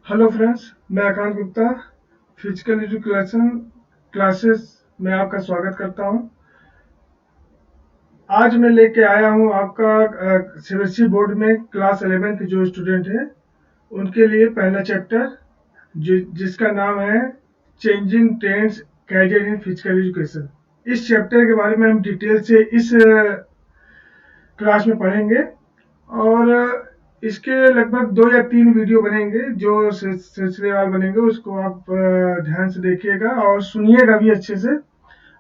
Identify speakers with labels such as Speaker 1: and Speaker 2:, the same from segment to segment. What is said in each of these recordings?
Speaker 1: Hello friends, मैं आकांत Gupta physical education classes में आपका स्वागत करता हूं। आज मैं लेके आया हूं आपका सीबीएसई बोर्ड में क्लास 11 के जो स्टूडेंट हैं उनके लिए पहला चैप्टर जिसका नाम है changing trends career in physical education. इस चैप्टर के बारे में हम डिटेल से इस क्लास में पढ़ेंगे और इसके लगभग 2 या 3 वीडियो बनेंगे जो सिलसिलेवार बनेंगे। उसको आप ध्यान से देखिएगा और सुनिएगा भी अच्छे से,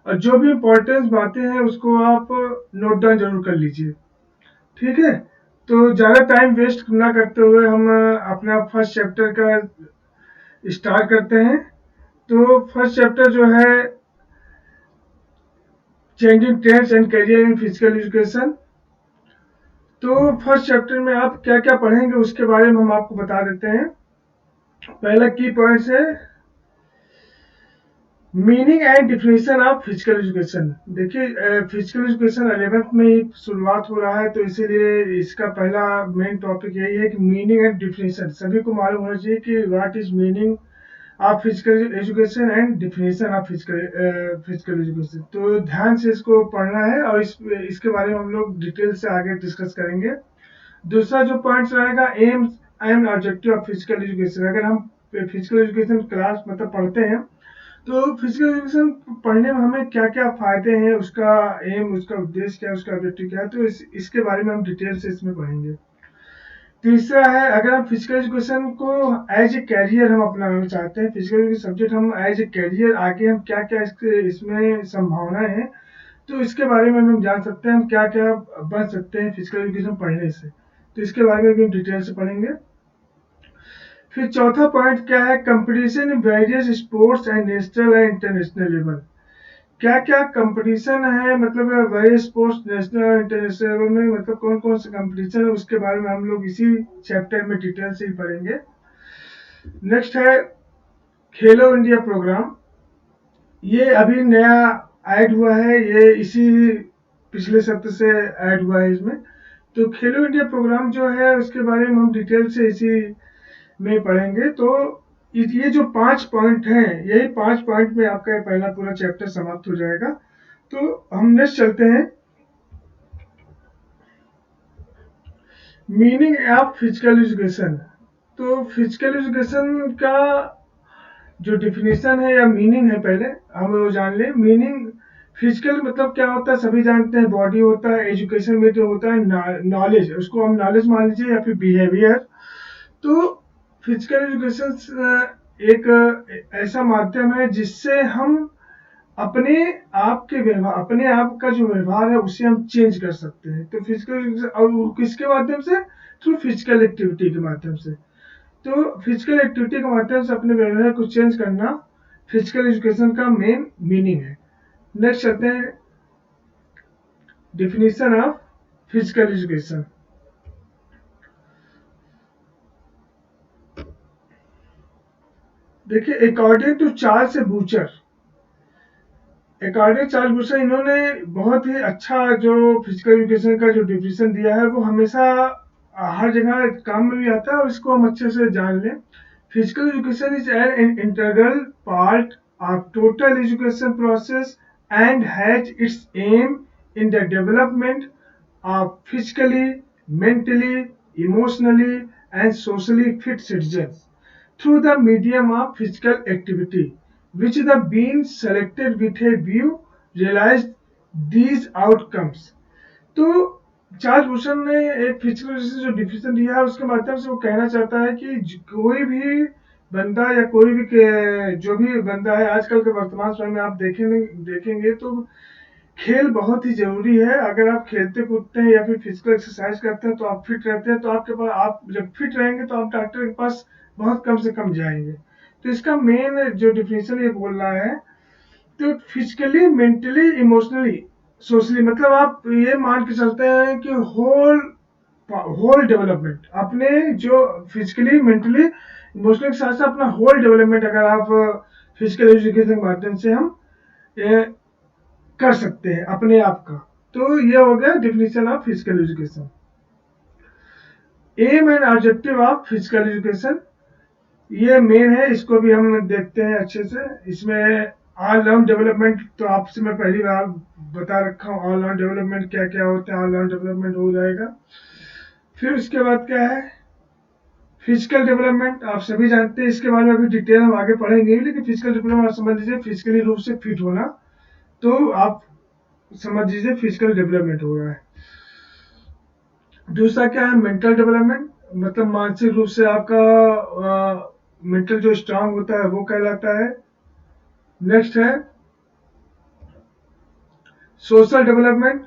Speaker 1: और जो भी इम्पोर्टेंस बातें हैं उसको आप नोट डाउन जरूर कर लीजिए। ठीक है, तो ज़्यादा टाइम वेस्ट ना करते हुए हम अपना फर्स्ट चैप्टर का स्टार्ट करते हैं। तो फर्स्ट चैप्टर जो है changing trends and career in physical education. तो फर्स्ट चैप्टर में आप क्या क्या पढ़ेंगे उसके बारे में हम आपको बता देते हैं। पहला की पॉइंट्स है meaning and definition of physical education. देखिए, फिजिकल एजुकेशन 11th में ही शुरुआत हो रहा है, तो इसीलिए इसका पहला मेन टॉपिक यही है कि मीनिंग एंड डिफिनेशन सभी को मालूम होना चाहिए कि what is meaning of physical education and definition of physical education. तो ध्यान से इसको पढ़ना है और इसके बारे में हम लोग डिटेल से आगे डिस्कस करेंगे। दूसरा जो पॉइंट रहेगा AIIMS and objective of physical education. अगर हम फिजिकल एजुकेशन क्लास मतलब पढ़ते हैं तो फिजिकल एजुकेशन पढ़ने में हमें क्या क्या फायदे हैं, उसका एम, उसका उद्देश्य क्या है, उसका ऑब्जेक्टिव क्या है, तो इसके बारे में हम डिटेल से इसमें पढ़ेंगे। तीसरा है अगर हम फिजिकल एजुकेशन को एज ए कैरियर हम अपनाना चाहते हैं, फिजिकल एजुकेशन सब्जेक्ट हम एज ए कैरियर आगे हम क्या क्या इसमें संभावनाएं हैं, तो इसके बारे में हम जान सकते हैं हम क्या क्या बन सकते हैं फिजिकल एजुकेशन पढ़ने से। तो इसके बारे में भी हम डिटेल से पढ़ेंगे। फिर चौथा पॉइंट क्या है competition in various sports and national and international level. क्या क्या कंपटीशन है, मतलब वेरियस स्पोर्ट्स नेशनल और इंटरनेशनल लेवल में मतलब कौन कौन से कंपटीशन है, उसके बारे में हम लोग इसी चैप्टर में डिटेल से ही पढ़ेंगे। नेक्स्ट है खेलो इंडिया प्रोग्राम। ये अभी नया ऐड हुआ है, ये इसी पिछले सत्र से ऐड हुआ है इसमें। तो खेलो इंडिया प्रोग्राम जो है उसके बारे में हम डिटेल से इसी में पढ़ेंगे। तो ये जो 5 पॉइंट हैं, यही 5 पॉइंट में आपका ये पहला पूरा चैप्टर समाप्त हो जाएगा। तो हम नेक्स्ट चलते हैं मीनिंग ऑफ फिजिकल एजुकेशन। तो फिजिकल एजुकेशन का जो डिफिनेशन है या मीनिंग है, पहले हम वो जान लें। मीनिंग फिजिकल मतलब क्या होता है, सभी जानते हैं, बॉडी होता है। एजुकेशन में जो होता है नॉलेज, उसको हम नॉलेज मान लीजिए या फिर बिहेवियर। तो फिजिकल एजुकेशन एक ऐसा माध्यम है जिससे हम अपने आप के व्यवहार, अपने आप का जो व्यवहार है उसे हम चेंज कर सकते हैं। तो फिजिकल एजुकेशन और किसके माध्यम से, थ्रू फिजिकल एक्टिविटी के माध्यम से। तो फिजिकल एक्टिविटी के माध्यम से अपने व्यवहार को चेंज करना फिजिकल एजुकेशन का मेन मीनिंग है। नेक्स्ट चलते हैं डिफिनीशन ऑफ फिजिकल एजुकेशन। देखिए, अकॉर्डिंग टू चार्ल्स बूचर, इन्होंने बहुत ही अच्छा जो फिजिकल एजुकेशन का जो डिफिनेशन दिया है वो हमेशा हर जगह काम में भी आता है, और इसको हम अच्छे से जान लें। Physical education is an integral part of total education process and has its aim in the development of physically, mentally, emotionally, and socially fit citizens through the medium of physical activity, which the being selected with a view realized these outcomes। तो Charles Bhushan ने एक physical से जो definition दिया है उसके माध्यम से वो कहना चाहता है कि कोई भी बंदा या कोई भी जो भी बंदा है आजकल के वर्तमान समय में आप देखेंगे तो खेल बहुत ही ज़रूरी है। अगर आप खेलते कूदते हैं या फिर फिजिकल एक्सरसाइज करते हैं तो आप फिट रहते हैं, तो आपके पास, आप जब फिट रहेंगे तो आप डॉक्टर के पास बहुत कम से कम जाएंगे। तो इसका मेन जो डिफिनेशन ये बोल रहा है, तो फिजिकली, मेंटली, इमोशनली, सोशली, मतलब आप ये मान के चलते हैं कि होल होल डेवलपमेंट, अपने जो फिजिकली, मेंटली, इमोशनली के साथ साथ अपना होल डेवलपमेंट अगर आप फिजिकल एजुकेशन के माध्यम से हम कर सकते हैं अपने आप का। तो ये हो गया definition of physical education. Aim and objective of physical education. ये मेन है, इसको भी हम देखते हैं अच्छे से। इसमें ऑल राउंड डेवलपमेंट तो आपसे मैं पहली बार बता रखा हूँ, ऑल राउंड डेवलपमेंट क्या क्या होता है, ऑल राउंड डेवलपमेंट हो जाएगा। फिर उसके बाद क्या है, फिजिकल डेवलपमेंट आप सभी जानते हैं, इसके बारे में अभी डिटेल हम आगे पढ़ेंगे, लेकिन फिजिकल डेवलपमेंट आप समझ लीजिए फिजिकली रूप से फिट होना, तो आप समझ लीजिए फिजिकल डेवलपमेंट हो रहा है। दूसरा क्या है, मेंटल डेवलपमेंट, मतलब मानसिक रूप से आपका मेंटल जो स्ट्रांग होता है वो कहलाता है। नेक्स्ट है सोशल डेवलपमेंट,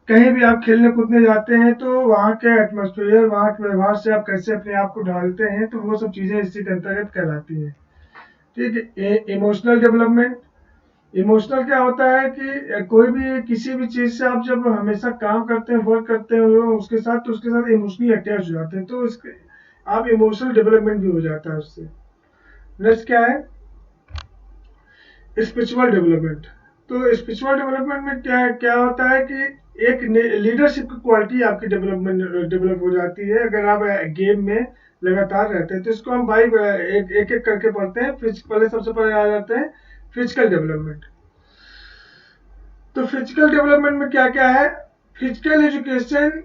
Speaker 1: कहीं भी आप खेलने कूदने जाते हैं तो वहाँ के एटमॉस्फेयर, वहाँ के व्यवहार से आप कैसे अपने आप को ढालते हैं, तो वो सब चीज़ें इसी के अंतर्गत कहलाती हैं। ठीक है। इमोशनल डेवलपमेंट, इमोशनल क्या होता है कि कोई भी किसी भी चीज़ से आप जब हमेशा काम करते हैं, वर्क करते हैं उसके साथ, तो उसके साथ इमोशनली अटैच हो जाते हैं, तो उसके आप इमोशनल डेवलपमेंट भी हो जाता है उससे। नेक्स्ट क्या है, स्पिरिचुअल डेवलपमेंट। तो स्पिरिचुअल डेवलपमेंट में क्या क्या होता है कि एक लीडरशिप की क्वालिटी आपकी डेवलप हो जाती है अगर आप गेम में लगातार रहते हैं। तो इसको हम भाई एक एक, एक करके पढ़ते हैं। पहले सबसे पहले आ जाते हैं फिजिकल डेवलपमेंट। तो फिजिकल डेवलपमेंट में क्या क्या है, physical education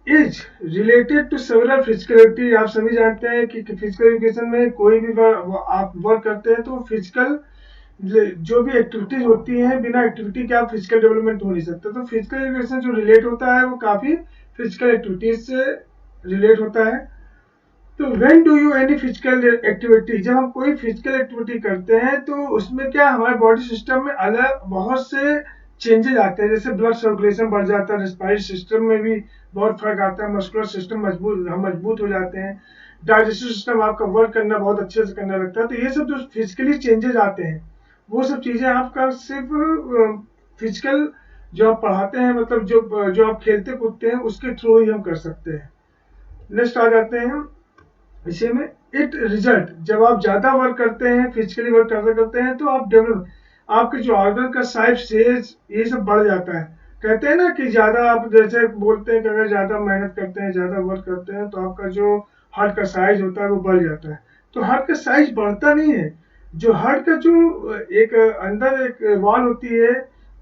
Speaker 1: is related to several physical activity. आप सभी जानते हैं कि फिजिकल एजुकेशन में कोई भी आप वर्क करते हैं तो फिजिकल जो भी एक्टिविटीज होती हैं, बिना एक्टिविटी के आप फिजिकल डेवलपमेंट हो नहीं सकता। तो फिजिकल एजुकेशन जो रिलेट होता है वो काफी फिजिकल एक्टिविटीज से रिलेट होता है। तो when do you any physical activity, जब हम कोई फिजिकल एक्टिविटी करते हैं तो उसमें क्या हमारे बॉडी सिस्टम में अलग बहुत से चेंजेस आते हैं, जैसे ब्लड सर्कुलेशन बढ़ जाता है, रेस्पिरेटरी सिस्टम में भी बहुत फर्क आता है, मस्कुलर सिस्टम मजबूत, हम मजबूत हो जाते हैं, डाइजेस्टिव सिस्टम आपका वर्क करना बहुत अच्छे से करने लगता है। तो ये सब जो फिजिकली चेंजेस आते हैं वो सब चीजें आपका सिर्फ फिजिकल जो आप पढ़ाते हैं, मतलब जो आप खेलते कूदते हैं उसके थ्रू ही हम कर सकते हैं। नेक्स्ट आ जाते हैं इसी में, इट रिजल्ट, जब आप ज्यादा वर्क करते हैं, फिजिकली वर्क करते करते हैं, तो आप डेवलप, आपके जो ऑर्गन का साइज सेज ये सब बढ़ जाता है। कहते हैं ना कि ज्यादा आप जैसे बोलते हैं कि अगर ज्यादा मेहनत करते हैं, ज्यादा वर्क करते हैं, तो आपका जो हार्ट का साइज होता है वो बढ़ जाता है। तो हार्ट का साइज बढ़ता नहीं है, जो हार्ट का जो एक अंदर एक वॉल होती है,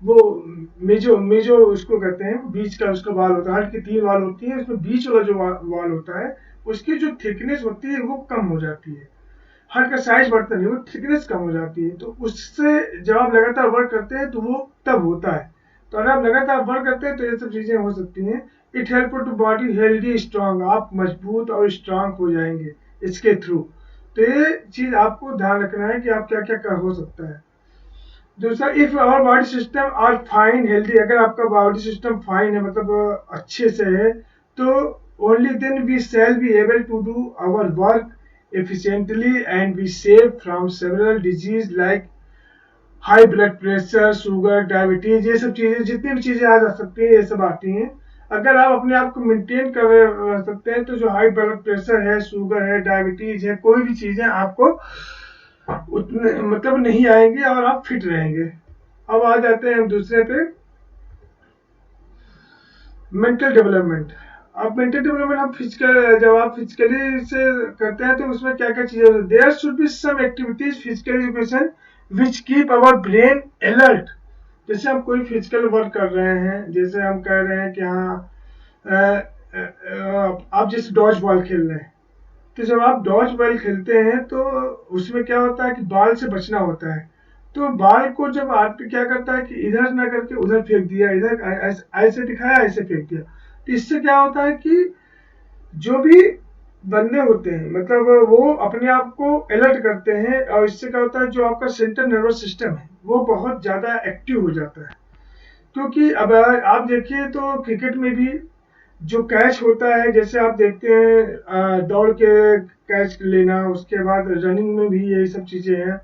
Speaker 1: वो मेजो मेजो उसको कहते हैं, बीच का उसका वाल होता है, हार्ट की 3 वाल होती है, उसमें बीच वाला जो वाल होता है उसकी जो थिकनेस होती है वो कम हो जाती है। हार्ट का साइज बढ़ता नहीं, वो थिकनेस कम हो जाती है। तो उससे जब आप लगातार वर्क करते हैं तो वो तब होता है। तो अगर आप लगातार वर्क करते हैं तो ये सब चीजें हो सकती हैं। It help to body healthy strong, आप मजबूत और स्ट्रांग हो जाएंगे इसके थ्रू। तो ये चीज आपको ध्यान रखना है कि आप क्या क्या कर हो सकता है। दूसरा, if our body system are fine healthy, अगर आपका बॉडी सिस्टम फाइन है, मतलब अच्छे से है, तो only then we shall be able to do our work efficiently and be safe from several disease like high blood pressure, sugar, diabetes, ये सब चीजें जितनी भी चीजें आ जा सकती हैं ये सब आती हैं। अगर आप अपने आप को मेंटेन कर रह सकते हैं तो जो हाई ब्लड प्रेशर है, शुगर है, डायबिटीज है, कोई भी चीजें आपको उतने मतलब नहीं आएंगे और आप फिट रहेंगे। अब आ जाते हैं हम दूसरे पे, मेंटल डेवलपमेंट। अब मेंटल डेवलपमेंट हम फिजिकल, जब आप फिजिकली से करते हैं तो उसमें क्या क्या चीजें होती है, there should be some activities physical education which keep our brain alert. जैसे हम कोई फिजिकल वर्क कर रहे हैं, जैसे हम कह रहे हैं कि हाँ आप जैसे डॉज बॉल खेल रहे हैं, तो जब आप डॉज बॉल खेलते हैं तो उसमें क्या होता है कि बॉल से बचना होता है। तो बॉल को जब आदमी क्या करता है कि इधर ना करके उधर फेंक दिया, इधर ऐसे दिखाया, ऐसे फेंक दिया। तो इससे क्या होता है कि जो भी बंदे होते हैं, मतलब वो अपने आप को अलर्ट करते हैं, और इससे क्या होता है जो आपका सेंट्रल नर्वस सिस्टम है वो बहुत ज्यादा एक्टिव हो जाता है। क्योंकि अब आप देखिए तो क्रिकेट में भी जो कैच होता है, जैसे आप देखते हैं दौड़ के कैच लेना, उसके बाद रनिंग में भी यही सब चीजें हैं।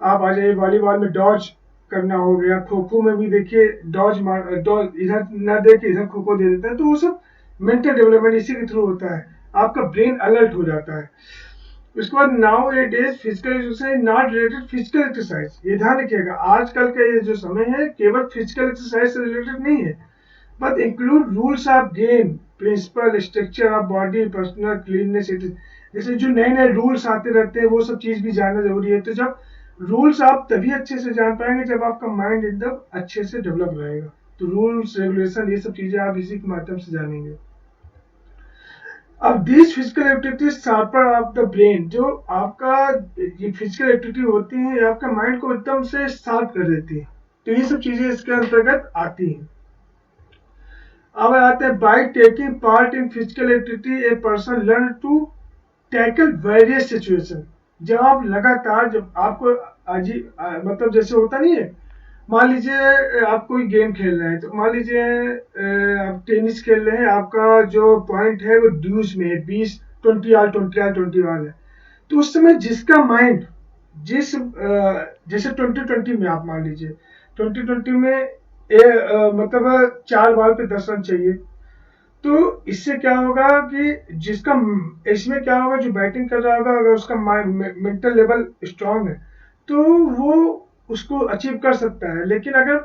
Speaker 1: आप आ जाइए वॉलीबॉल में डॉज करना हो गया, खो खो में भी देखिए डॉज मार, डॉज इधर ना दे के इधर खो खो दे देते हैं, तो वो सब मेंटल डेवलपमेंट इसी के थ्रू होता है, आपका ब्रेन अलर्ट हो जाता है। उसके बाद now A days physical exercise not related physical exercise, ये ध्यान रखिएगा आजकल का ये जो समय है केवल फिजिकल एक्सरसाइज से रिलेटेड नहीं है, but include rules of game, principle, structure of body, personal cleanliness. It is जैसे जो नए नए रूल्स आते रहते हैं वो सब चीज़ भी जानना ज़रूरी है। तो जब रूल्स आप तभी अच्छे से जान पाएंगे जब आपका माइंड एकदम अच्छे से डेवलप रहेगा। तो रूल्स रेगुलेशन ये सब चीज़ें आप इसी के माध्यम से जानेंगे। अब this physical activities sharper of the brain, जो आपका ये फिजिकल एक्टिविटी होती है ये आपका माइंड को एकदम से शार्प कर देती है। तो ये सब चीजें इसके अंतर्गत आती हैं। अब आते हैं by taking part in physical activity a person learn to tackle various situation. जब आप लगातार जब आपको मतलब जैसे होता नहीं है, मान लीजिए आप कोई गेम खेल रहे हैं, तो मान लीजिए आप टेनिस खेल रहे हैं, आपका जो पॉइंट है वो ड्यूस में है, 20 20 आल 20 आल 20 वाल है। तो उस समय जिसका माइंड जिस जैसे 2020 में आप मान लीजिए 2020 में मतलब 4 बॉल पे 10 रन चाहिए। तो इससे क्या होगा कि जिसका इसमें क्या होगा, जो बैटिंग कर रहा होगा अगर उसका मेंटल लेवल स्ट्रांग है तो वो उसको अचीव कर सकता है। लेकिन अगर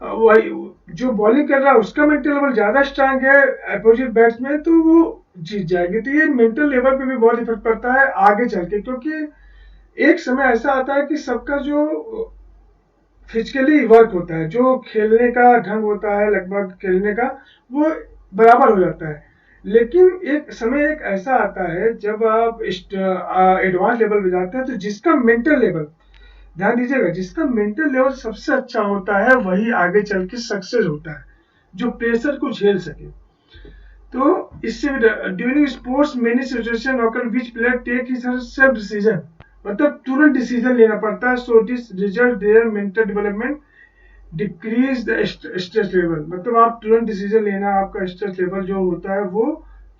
Speaker 1: वही जो बॉलिंग कर रहा है उसका मेंटल लेवल ज्यादा स्ट्रांग है अपोजिट बैट्समैन, तो वो जीत जाएगी। तो ये मेंटल लेवल पे भी बहुत इफेक्ट पड़ता है आगे चल के, क्योंकि एक समय ऐसा आता है कि सबका जो फिजिकली वर्क होता है, जो खेलने का ढंग होता है लगभग खेलने का, वो बराबर हो जाता है। लेकिन एक समय एक ऐसा आता है जब आप एडवांस लेवल पे जाते हैं तो जिसका मेंटल लेवल, ध्यान दीजिएगा, जिसका मेंटल लेवल सबसे अच्छा होता है वही आगे चल के सक्सेस होता है, जो प्रेशर को झेल सके। तो इससे during sports many situation occur which player take his self decision, मतलब तुरंत डिसीजन लेना पड़ता है। So this result their mental development decrease the stress level, मतलब आप तुरंत डिसीजन लेना, आपका स्ट्रेस लेवल जो होता है वो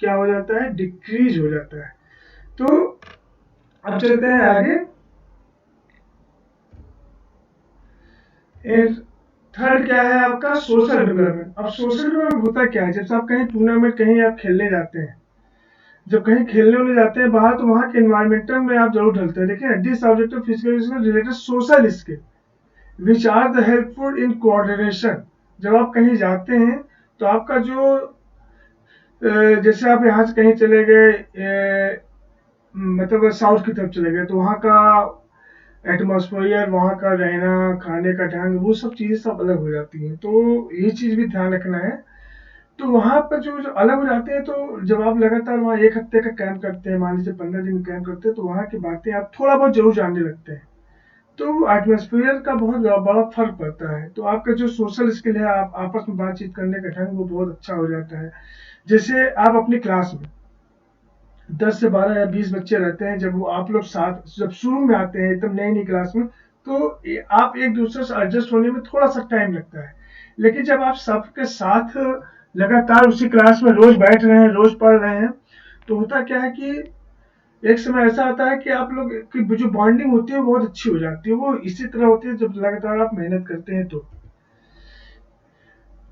Speaker 1: क्या हो जाता है, डिक्रीज हो जाता है। तो अब चलते हैं आगे। थर्ड क्या है आपका, सोशल डेवलपमेंट। अब सोशल डेवलपमेंट होता क्या है, जब आप कहीं टूर्नामेंट कहीं आप खेलने जाते हैं, जब कहीं खेलने उन्हें जाते हैं बाहर, तो वहाँ के एनवायरमेंटल में आप जरूर ढलते हैं। देखिए this objective physical related social skill which are the helpful in coordination. जब आप कहीं जाते हैं तो आपका जो जैसे आप यहाँ से कहीं चले गए मतलब साउथ की तरफ चले गए, तो वहाँ का एटमॉस्फेयर, वहाँ का रहना, खाने का ढंग, वो सब चीज़ें सब अलग हो जाती हैं। तो ये चीज़ भी ध्यान रखना है। तो वहाँ पर जो अलग हो जाते हैं, तो जब आप लगातार वहाँ 1 हफ्ते का कैंप करते हैं, मान लीजिए 15 दिन कैंप करते हैं, तो वहाँ की बातें आप थोड़ा बहुत जरूर जानने लगते हैं। तो एटमॉस्फेयर का बहुत बड़ा फर्क पड़ता है। तो आपका जो सोशल स्किल है, आप आपस में बातचीत करने का ढंग वो बहुत अच्छा हो जाता है। जैसे आप अपनी क्लास में 10 से 12 या 20 बच्चे रहते हैं, जब वो आप लोग साथ जब शुरू में आते हैं एकदम नई नई क्लास में, तो आप एक दूसरे से एडजस्ट होने में थोड़ा सा टाइम लगता है। लेकिन जब आप सबके साथ लगातार उसी क्लास में रोज बैठ रहे हैं, रोज पढ़ रहे हैं, तो होता क्या है कि एक समय ऐसा आता है कि आप लोग की जो बॉन्डिंग होती है वो बहुत अच्छी हो जाती है। वो इसी तरह होती है जब लगातार आप मेहनत करते हैं। तो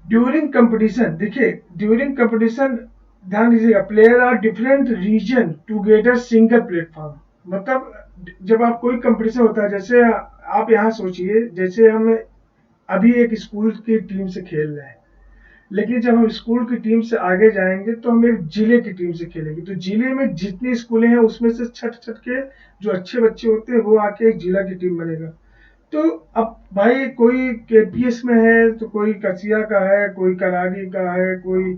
Speaker 1: ड्यूरिंग कंपटीशन, देखिए ड्यूरिंग कंपटीशन ध्यान दीजिएगा, player are different region together single platform. मतलब जब आप कोई कंपटीशन होता है, जैसे आप यहाँ सोचिए, जैसे हम अभी एक स्कूल की टीम से खेल रहे हैं, लेकिन जब हम स्कूल की टीम से आगे जाएंगे तो हम एक जिले की टीम से खेलेंगे। तो जिले में जितनी स्कूलें हैं उसमें से छट छट के जो अच्छे बच्चे होते हैं वो आके एक जिला की टीम बनेगा। तो अब भाई कोई केपीएस में है, तो कोई कसिया का है, कोई करारी का है, कोई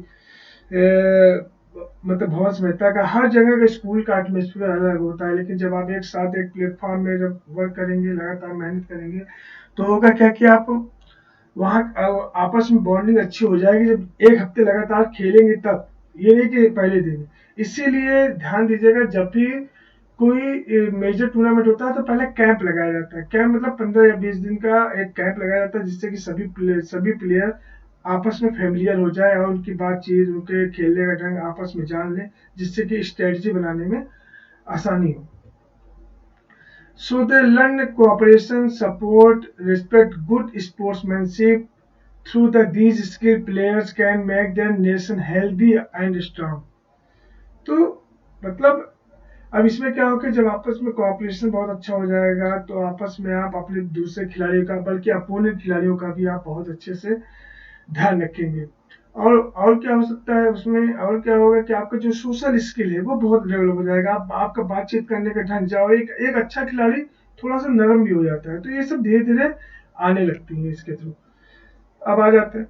Speaker 1: मतलब भवंस मेहता का, हर जगह का स्कूल का एटमोसफियर अलग होता है। लेकिन जब आप एक साथ एक प्लेटफॉर्म में जब वर्क करेंगे, लगातार मेहनत करेंगे, तो होगा क्या कि आप वहाँ आपस में बॉन्डिंग अच्छी हो जाएगी जब 1 हफ्ते लगातार खेलेंगे तब, ये नहीं कि पहले दिन। इसीलिए ध्यान दीजिएगा, जब भी कोई मेजर टूर्नामेंट होता है तो पहले कैंप लगाया जाता है। कैंप मतलब 15 या 20 दिन का एक कैंप लगाया जाता है, जिससे कि सभी प्लेयर आपस में फेमिलियर हो जाए और उनकी बातचीत, उनके खेलने का ढंग आपस में जान लें, जिससे कि स्ट्रेटजी बनाने में आसानी हो। So they learn cooperation, support, respect, good sportsmanship. Through these skilled players can make their nation healthy and strong. तो मतलब अब इसमें क्या होगा, जब आपस में कोऑपरेशन बहुत अच्छा हो जाएगा तो आपस में आप अपने दूसरे खिलाड़ियों का, बल्कि अपोनेंट खिलाड़ियों का भी आप बहुत अच्छे से ध्यान रखेंगे। और क्या हो सकता है उसमें, और क्या होगा कि आपका जो सोशल स्किल है वो बहुत डेवलप हो जाएगा। आपका बातचीत करने का ढंग जाओ, एक अच्छा खिलाड़ी थोड़ा सा नरम भी हो जाता है। तो ये सब धीरे धीरे आने लगती है इसके थ्रू। अब आ जाते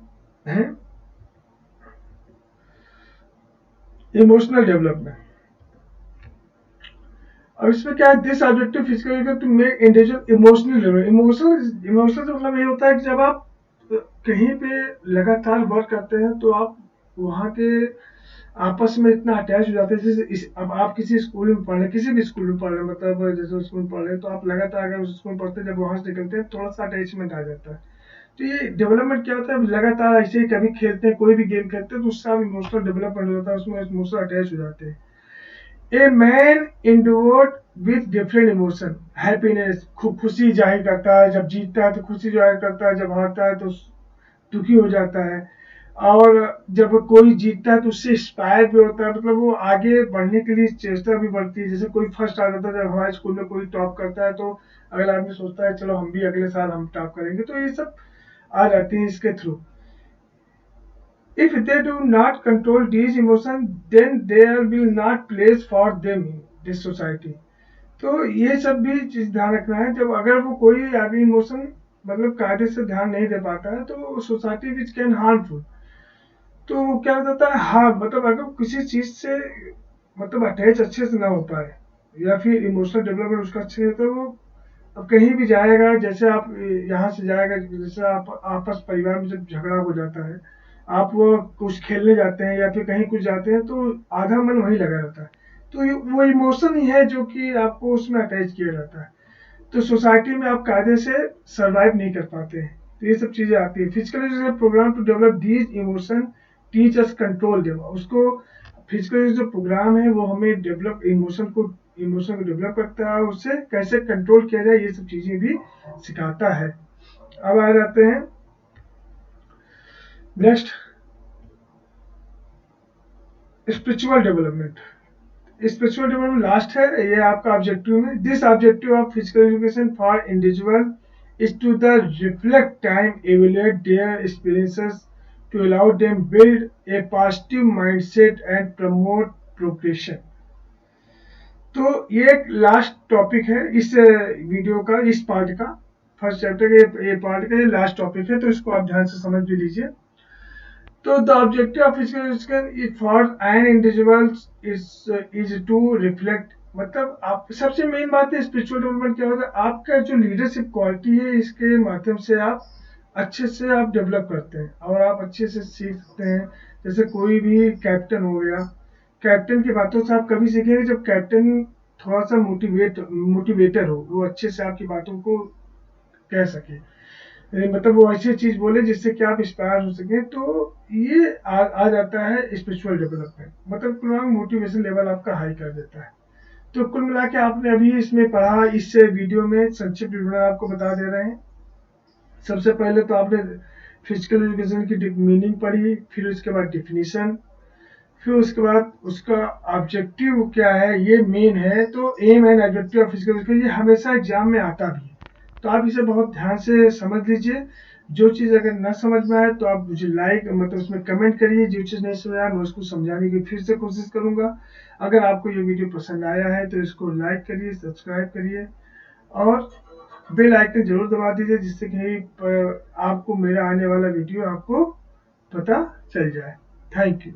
Speaker 1: हैं इमोशनल डेवलपमेंट। अब इसमें क्या है, this objective physical to make individual emotional. Emotional मतलब ये होता है कि जब आप कहीं पे लगातार वर्क करते हैं तो आप वहाँ के आपस में इतना अटैच हो जाते हैं। जैसे अब आप किसी स्कूल में पढ़ रहे, किसी भी स्कूल में पढ़ रहे, मतलब जैसे स्कूल में पढ़ रहे हैं, तो आप लगातार अगर उस स्कूल में पढ़ते हैं, जब वहां से निकलते हैं थोड़ा सा अटैचमेंट आ जाता है। तो ये डेवलपमेंट क्या होता है, लगातार ऐसे ही कभी खेलते हैं, कोई भी गेम खेलते हैं, तो उससे आप इमोशनल डेवलपमेंट हो जाता है, उसमें इमोशनल अटैच हो जाते हैं। A man endowed with different emotion. Happiness, खुशी जाहिर करता है, जब जीतता है तो खुशी जाहिर करता है, जब हारता है तो दुखी हो जाता है। और जब कोई जीतता है तो उससे इंस्पायर भी होता है, मतलब वो आगे बढ़ने के लिए चेष्टा भी बढ़ती है। जैसे कोई फर्स्ट आ जाता है, जब हमारे स्कूल में कोई टॉप करता है तो अगला आदमी सोचता है चलो हम भी अगले साल हम टॉप करेंगे। तो ये सब आ जाती है इसके through. If they do not control these emotions, then there will not place for them in this society. तो ये सब भी चीज ध्यान रखना है। जब अगर वो कोई आदमी इमोशन मतलब कायदे से ध्यान नहीं दे पाता है तो सोसाइटी विच कैन हार्मफुल। तो क्या हो जाता है, हाँ मतलब अगर किसी चीज से मतलब अटैच अच्छे से ना हो पाए या फिर इमोशनल डेवलपमेंट उसका अच्छे नहीं होता, वो अब कहीं भी जाएगा, जैसे आप यहाँ से जाएगा, जैसे आप आपस परिवार में जब झगड़ा हो जाता है, आप वो कुछ खेलने जाते हैं या फिर कहीं कुछ जाते हैं तो आधा मन वहीं लगा रहता है। तो वो इमोशन ही है जो कि आपको उसमें अटैच किया जाता है। तो सोसाइटी में आप कायदे से सरवाइव नहीं कर पाते हैं। तो ये सब चीजें आती है। Physical programme to develop these emotion teach us control them. उसको फिजिकल जो प्रोग्राम है वो हमें डेवलप इमोशन को डेवलप करता है, उससे कैसे कंट्रोल किया जाए ये सब चीजें भी सिखाता है। अब आ जाते हैं next, spiritual development. Spiritual development last है, ये आपका ऑब्जेक्टिव में। This objective of physical education for individual is to the reflect time evaluate their experiences to allow them build a positive mindset and promote progression। तो ये एक last topic है इस video का, इस पार्ट का, फर्स्ट चैप्टर का ये पार्ट का ये लास्ट टॉपिक है, तो इसको आप ध्यान से समझ भी लीजिए। तो the objective of physical education for an individual is to reflect, मतलब आप सबसे मेन बात है स्पिरिचुअल डेवलपमेंट क्या होता है, आपका जो लीडरशिप क्वालिटी है इसके माध्यम से आप अच्छे से आप डेवलप करते हैं और आप अच्छे से सीख सकते हैं। जैसे कोई भी कैप्टन हो गया, कैप्टन की बातों से आप कभी सीखेंगे जब कैप्टन थोड़ा सा मोटिवेटर हो, वो अच्छे से आपकी बातों को कह सके, मतलब वो ऐसी चीज बोले जिससे कि आप इंस्पायर हो सके। तो ये आ जाता है स्पिरिचुअल डेवलपमेंट, मतलब मोटिवेशन लेवल आपका हाई कर देता है। तो कुल मिला के आपने अभी इसमें पढ़ा, इस वीडियो में संक्षिप्त विवरण आपको बता दे रहे हैं। सबसे पहले तो आपने फिजिकल एजुकेशन की मीनिंग पढ़ी, फिर उसके बाद डिफिनीशन, फिर उसके बाद उसका ऑब्जेक्टिव क्या है, ये मेन है। तो aim and objective of physical education ये हमेशा एग्जाम में आता भी है, तो आप इसे बहुत ध्यान से समझ लीजिए। जो चीज़ अगर न समझ में आए तो आप मुझे लाइक मतलब उसमें कमेंट करिए, जो चीज़ नहीं समझ आए मैं उसको समझाने की फिर से कोशिश करूँगा। अगर आपको ये वीडियो पसंद आया है तो इसको लाइक करिए, सब्सक्राइब करिए और बेल आइकन जरूर दबा दीजिए, जिससे कि आपको मेरा आने वाला वीडियो आपको पता चल जाए। Thank you.